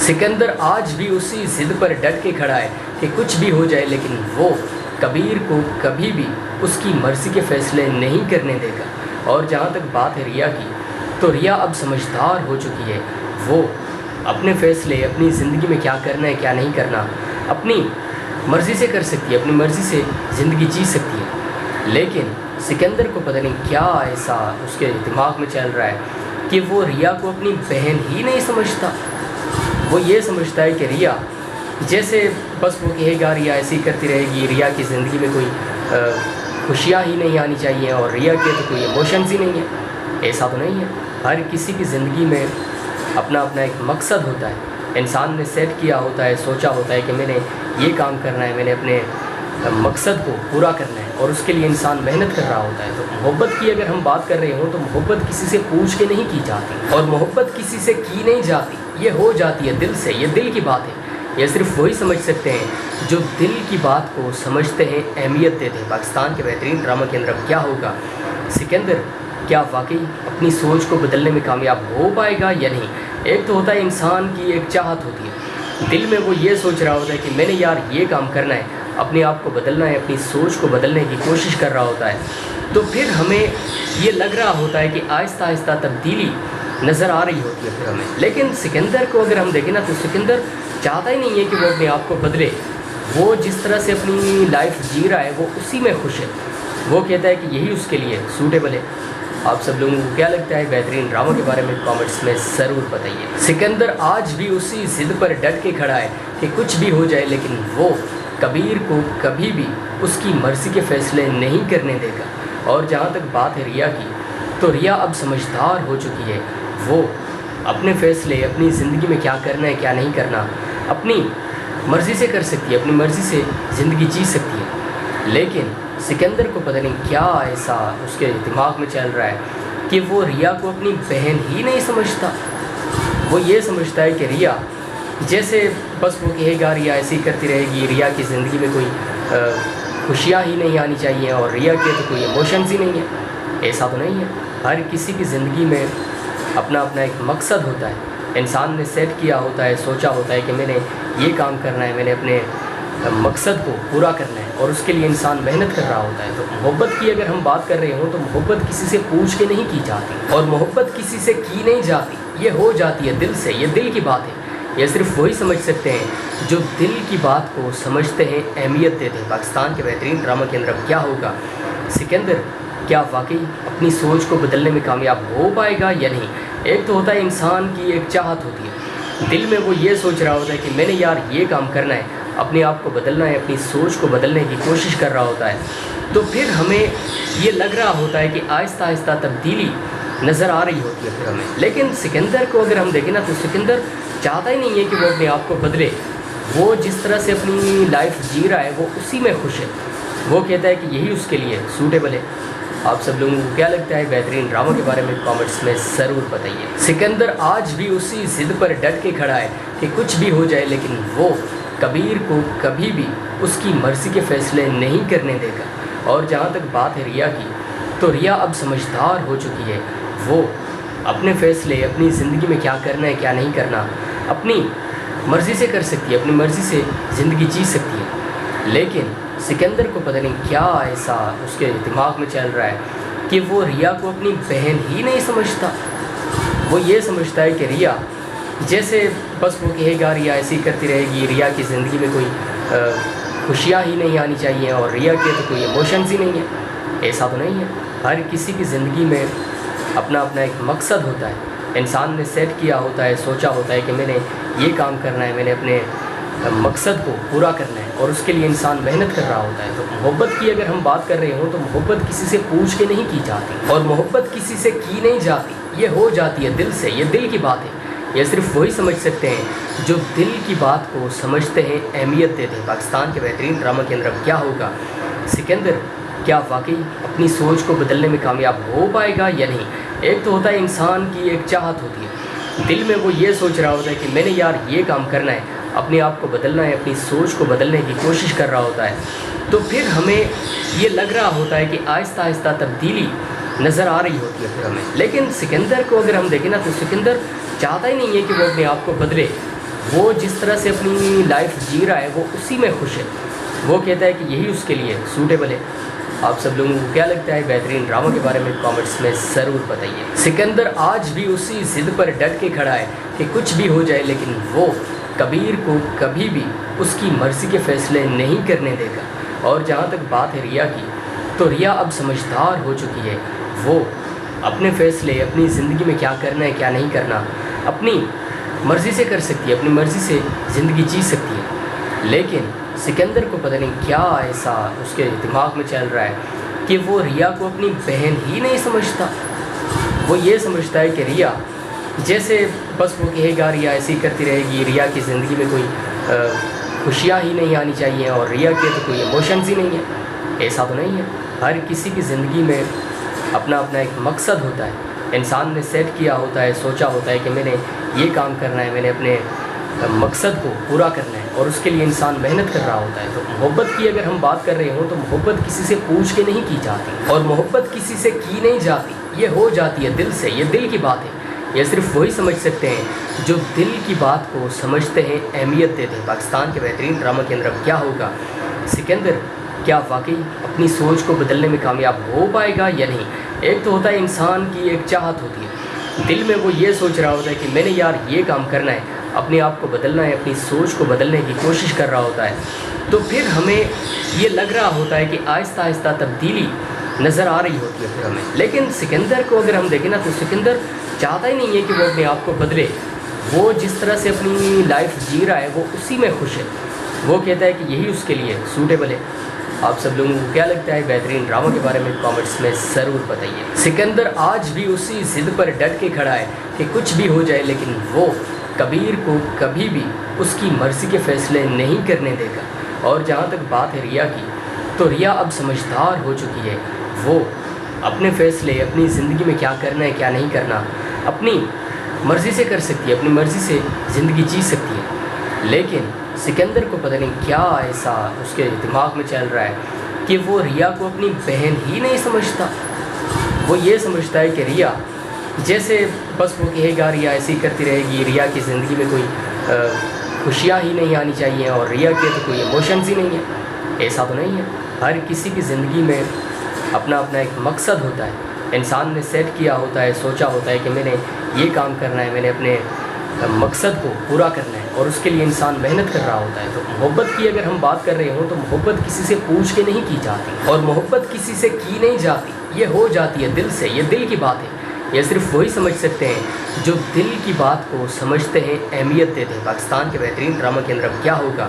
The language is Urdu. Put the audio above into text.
سکندر آج بھی اسی ضد پر ڈٹ کے کھڑا ہے کہ کچھ بھی ہو جائے لیکن وہ کبیر کو کبھی بھی اس کی مرضی کے فیصلے نہیں کرنے دے گا۔ اور جہاں تک بات ہے ریا کی، تو ریا اب سمجھدار ہو چکی ہے۔ وہ اپنے فیصلے اپنی زندگی میں کیا کرنا ہے کیا نہیں کرنا اپنی مرضی سے کر سکتی ہے، اپنی مرضی سے زندگی جی سکتی ہے۔ لیکن سکندر کو پتہ نہیں کیا ایسا اس کے دماغ میں چل رہا ہے کہ وہ ریا کو اپنی بہن ہی نہیں سمجھتا۔ وہ یہ سمجھتا ہے کہ ریا جیسے بس وہ کہے گا ریا ایسی کرتی رہے گی، ریا کی زندگی میں کوئی خوشیاں ہی نہیں آنی چاہیے، اور ریا کے تو کوئی ایموشنز ہی نہیں ہے۔ ایسا تو نہیں ہے۔ ہر کسی کی زندگی میں اپنا اپنا ایک مقصد ہوتا ہے۔ انسان نے سیٹ کیا ہوتا ہے، سوچا ہوتا ہے کہ میں نے یہ کام کرنا ہے، میں نے اپنے مقصد کو پورا کرنا ہے، اور اس کے لیے انسان محنت کر رہا ہوتا ہے۔ تو محبت کی اگر ہم بات کر رہے ہوں تو محبت کسی سے پوچھ کے نہیں کی جاتی، اور محبت کسی سے کی نہیں جاتی، یہ ہو جاتی ہے دل سے۔ یہ دل کی بات ہے، یہ صرف وہی سمجھ سکتے ہیں جو دل کی بات کو سمجھتے ہیں، اہمیت دیتے ہیں۔ پاکستان کے بہترین ڈرامہ کے اندر اب کیا ہوگا؟ سکندر کیا واقعی اپنی سوچ کو بدلنے میں کامیاب ہو پائے گا یا نہیں؟ ایک تو ہوتا ہے انسان کی ایک چاہت ہوتی ہے، دل میں وہ یہ سوچ رہا ہوتا ہے کہ میں نے یار یہ کام کرنا ہے، اپنے آپ کو بدلنا ہے، اپنی سوچ کو بدلنے کی کوشش کر رہا ہوتا ہے۔ تو پھر ہمیں یہ لگ رہا ہوتا ہے کہ آہستہ آہستہ تبدیلی نظر آ رہی ہوتی ہے پھر ہمیں۔ لیکن سکندر کو اگر ہم دیکھیں نا تو سکندر چاہتا ہی نہیں ہے کہ وہ اپنے آپ کو بدلے۔ وہ جس طرح سے اپنی لائف جی رہا ہے وہ اسی میں خوش ہے۔ وہ کہتا ہے کہ یہی اس کے لیے سوٹیبل ہے۔ آپ سب لوگوں کو کیا لگتا ہے بہترین ڈرامہ کے بارے میں کامنٹس میں ضرور بتائیے۔ سکندر آج بھی اسی ضد پر ڈٹ کے کھڑا ہے کہ کچھ بھی ہو جائے لیکن وہ کبیر کو کبھی بھی اس کی مرضی کے فیصلے نہیں کرنے دے گا۔ اور جہاں تک بات ہے ریا کی، تو ریا اب سمجھدار ہو چکی ہے۔ وہ اپنے فیصلے اپنی زندگی میں کیا کرنا ہے کیا نہیں کرنا اپنی مرضی سے کر سکتی ہے، اپنی مرضی سے زندگی جی سکتی ہے۔ لیکن سکندر کو پتہ نہیں کیا ایسا اس کے دماغ میں چل رہا ہے کہ وہ ریا کو اپنی بہن ہی نہیں سمجھتا۔ وہ یہ سمجھتا ہے کہ ریا جیسے بس وہ کہے گا ریا ایسی کرتی رہے گی، ریا کی زندگی میں کوئی خوشیاں ہی نہیں آنی چاہیے، اور ریا کے تو کوئی ایموشنز ہی نہیں ہے۔ ایسا تو نہیں ہے۔ ہر کسی کی زندگی میں اپنا اپنا ایک مقصد ہوتا ہے۔ انسان نے سیٹ کیا ہوتا ہے، سوچا ہوتا ہے کہ میں نے یہ کام کرنا ہے، میں نے اپنے مقصد کو پورا کرنا ہے، اور اس کے لیے انسان محنت کر رہا ہوتا ہے۔ تو محبت کی اگر ہم بات کر رہے ہوں تو محبت کسی سے پوچھ کے نہیں کی جاتی، اور محبت کسی سے کی نہیں جاتی، یہ ہو جاتی ہے دل سے۔ یہ دل کی بات ہے، یہ صرف وہی سمجھ سکتے ہیں جو دل کی بات کو سمجھتے ہیں، اہمیت دیتے ہیں۔ پاکستان کے بہترین ڈرامہ کے اندر اب کیا ہوگا؟ سکندر کیا واقعی اپنی سوچ کو بدلنے میں کامیاب ہو پائے گا یا نہیں؟ ایک تو ہوتا ہے انسان کی ایک چاہت ہوتی ہے، دل میں وہ یہ سوچ رہا ہوتا ہے کہ میں نے یار یہ کام کرنا ہے، اپنے آپ کو بدلنا ہے، اپنی سوچ کو بدلنے کی کوشش کر رہا ہوتا ہے۔ تو پھر ہمیں یہ لگ رہا ہوتا ہے کہ آہستہ آہستہ تبدیلی نظر آ رہی ہوتی ہے پھر ہمیں۔ لیکن سکندر کو اگر ہم دیکھیں نا تو سکندر چاہتا ہی نہیں ہے کہ وہ اپنے آپ کو بدلے۔ وہ جس طرح سے اپنی لائف جی رہا ہے وہ اسی میں خوش ہے۔ وہ کہتا ہے کہ یہی اس کے لیے سوٹیبل ہے۔ آپ سب لوگوں کو کیا لگتا ہے بہترین ڈرامہ کے بارے میں کامنٹس میں ضرور بتائیے۔ سکندر آج بھی اسی ضد پر ڈٹ کے کھڑا ہے کہ کچھ بھی ہو جائے لیکن وہ کبیر کو کبھی بھی اس کی مرضی کے فیصلے نہیں کرنے دے گا۔ اور جہاں تک بات ہے ریا کی، تو ریا اب سمجھدار ہو چکی ہے۔ وہ اپنے فیصلے اپنی زندگی میں کیا کرنا ہے کیا نہیں کرنا اپنی مرضی سے کر سکتی ہے، اپنی مرضی سے زندگی جی سکتی ہے۔ لیکن سکندر کو پتہ نہیں کیا ایسا اس کے دماغ میں چل رہا ہے کہ وہ ریا کو اپنی بہن ہی نہیں سمجھتا۔ وہ یہ سمجھتا ہے کہ ریا جیسے بس وہ کہے گا ریا ایسی کرتی رہے گی، ریا کی زندگی میں کوئی خوشیاں ہی نہیں آنی چاہیے، اور ریا کے تو کوئی ایموشنز ہی نہیں ہے۔ ایسا تو نہیں ہے۔ ہر کسی کی زندگی میں اپنا اپنا ایک مقصد ہوتا ہے۔ انسان نے سیٹ کیا ہوتا ہے، سوچا ہوتا ہے کہ میں نے یہ کام کرنا ہے، میں نے اپنے مقصد کو پورا کرنا ہے، اور اس کے لیے انسان محنت کر رہا ہوتا ہے۔ تو محبت کی اگر ہم بات کر رہے ہوں تو محبت کسی سے پوچھ کے نہیں کی جاتی، اور محبت کسی سے کی نہیں جاتی، یہ ہو جاتی ہے دل سے۔ یہ دل کی بات ہے، یہ صرف وہی سمجھ سکتے ہیں جو دل کی بات کو سمجھتے ہیں، اہمیت دیتے ہیں۔ پاکستان کے بہترین ڈرامہ کے اندر اب کیا ہوگا؟ سکندر کیا واقعی اپنی سوچ کو بدلنے میں کامیاب ہو پائے گا یا نہیں؟ ایک تو ہوتا ہے انسان کی ایک چاہت ہوتی ہے، دل میں وہ یہ سوچ رہا ہوتا ہے کہ میں نے یار یہ کام کرنا ہے، اپنے آپ کو بدلنا ہے، اپنی سوچ کو بدلنے کی کوشش کر رہا ہوتا ہے۔ تو پھر ہمیں یہ لگ رہا ہوتا ہے کہ آہستہ آہستہ تبدیلی نظر آ رہی ہوتی ہے پھر ہمیں۔ لیکن سکندر کو اگر ہم دیکھیں نا تو سکندر چاہتا ہی نہیں ہے کہ وہ اپنے آپ کو بدلے۔ وہ جس طرح سے اپنی لائف جی رہا ہے وہ اسی میں خوش ہے، وہ کہتا ہے کہ یہی اس کے لیے سوٹیبل ہے۔ آپ سب لوگوں کو کیا لگتا ہے بہترین ڈرامہ کے بارے میں کامنٹس میں ضرور بتائیے۔ سکندر آج بھی اسی ضد پر ڈٹ کے کھڑا ہے کہ کچھ بھی ہو جائے لیکن وہ کبیر کو کبھی بھی اس کی مرضی کے فیصلے نہیں کرنے دے گا۔ اور جہاں تک بات ہے ریا کی، تو ریا اب سمجھدار ہو چکی ہے، وہ اپنے فیصلے اپنی زندگی میں کیا کرنا ہے کیا نہیں کرنا اپنی مرضی سے کر سکتی ہے، اپنی مرضی سے زندگی جی سکتی ہے۔ لیکن سکندر کو پتہ نہیں کیا ایسا اس کے دماغ میں چل رہا ہے کہ وہ ریا کو اپنی بہن ہی نہیں سمجھتا۔ وہ یہ سمجھتا ہے کہ ریا جیسے بس وہ کہے گا ریا ایسے ہی کرتی رہے گی، ریا کی زندگی میں کوئی خوشیاں ہی نہیں آنی چاہیے اور ریا کے تو کوئی ایموشنز ہی نہیں ہے۔ ایسا تو نہیں ہے، ہر کسی کی زندگی میں اپنا اپنا ایک مقصد ہوتا ہے، انسان نے سیٹ کیا ہوتا ہے، سوچا ہوتا ہے کہ میں نے یہ کام کرنا ہے، میں نے اپنے مقصد کو پورا کرنا ہے اور اس کے لیے انسان محنت کر رہا ہوتا ہے۔ تو محبت کی اگر ہم بات کر رہے ہوں تو محبت کسی سے پوچھ کے نہیں کی جاتی اور محبت کسی سے کی نہیں جاتی، یہ ہو جاتی ہے دل سے، یہ دل کی بات ہے۔ یہ صرف وہی سمجھ سکتے ہیں جو دل کی بات کو سمجھتے ہیں، اہمیت دیتے ہیں۔ پاکستان کے بہترین ڈرامہ کے اندر اب کیا ہوگا، سکندر کیا واقعی اپنی سوچ کو بدلنے میں کامیاب ہو پائے گا یا نہیں؟ ایک تو ہوتا ہے انسان کی ایک چاہت ہوتی ہے، دل میں وہ یہ سوچ رہا ہوتا ہے کہ میں نے یار یہ کام کرنا ہے، اپنے آپ کو بدلنا ہے، اپنی سوچ کو بدلنے کی کوشش کر رہا ہوتا ہے۔ تو پھر ہمیں یہ لگ رہا ہوتا ہے کہ آہستہ آہستہ تبدیلی نظر آ رہی ہوتی ہے پھر ہمیں۔ لیکن سکندر کو اگر ہم دیکھیں نا تو سکندر چاہتا ہی نہیں ہے کہ وہ اپنے آپ کو بدلے، وہ جس طرح سے اپنی لائف جی رہا ہے وہ اسی میں خوش ہے، وہ کہتا ہے کہ یہی اس کے لیے سوٹیبل ہے۔ آپ سب لوگوں کو کیا لگتا ہے بہترین ڈرامہ کے بارے میں کامنٹس میں ضرور بتائیے۔ سکندر آج بھی اسی ضد پر ڈٹ کے کھڑا ہے کہ کچھ بھی ہو جائے لیکن وہ کبیر کو کبھی بھی اس کی مرضی کے فیصلے نہیں کرنے دے گا۔ اور جہاں تک بات ہے ریا کی، تو ریا اب سمجھدار ہو چکی ہے، وہ اپنے فیصلے اپنی زندگی میں کیا کرنا ہے کیا نہیں کرنا اپنی مرضی سے کر سکتی ہے، اپنی مرضی سے زندگی جی سکتی ہے۔ لیکن سکندر کو پتہ نہیں کیا ایسا اس کے دماغ میں چل رہا ہے کہ وہ ریا کو اپنی بہن ہی نہیں سمجھتا۔ وہ یہ سمجھتا ہے کہ ریا جیسے بس وہ کہے گا ریا ایسے ہی کرتی رہے گی، ریا کی زندگی میں کوئی خوشیاں ہی نہیں آنی چاہیے اور ریا کے تو کوئی ایموشنز ہی نہیں ہے۔ ایسا تو نہیں ہے، ہر کسی کی زندگی میں اپنا اپنا ایک مقصد ہوتا ہے، انسان نے سیٹ کیا ہوتا ہے، سوچا ہوتا ہے کہ میں نے یہ کام کرنا ہے، میں نے اپنے مقصد کو پورا کرنا ہے اور اس کے لیے انسان محنت کر رہا ہوتا ہے۔ تو محبت کی اگر ہم بات کر رہے ہوں تو محبت کسی سے پوچھ کے نہیں کی جاتی اور محبت کسی سے کی نہیں جاتی، یہ ہو جاتی ہے دل سے، یہ دل کی بات ہے۔ یہ صرف وہی سمجھ سکتے ہیں جو دل کی بات کو سمجھتے ہیں، اہمیت دیتے ہیں۔ پاکستان کے بہترین ڈرامہ کے اندر اب کیا ہوگا،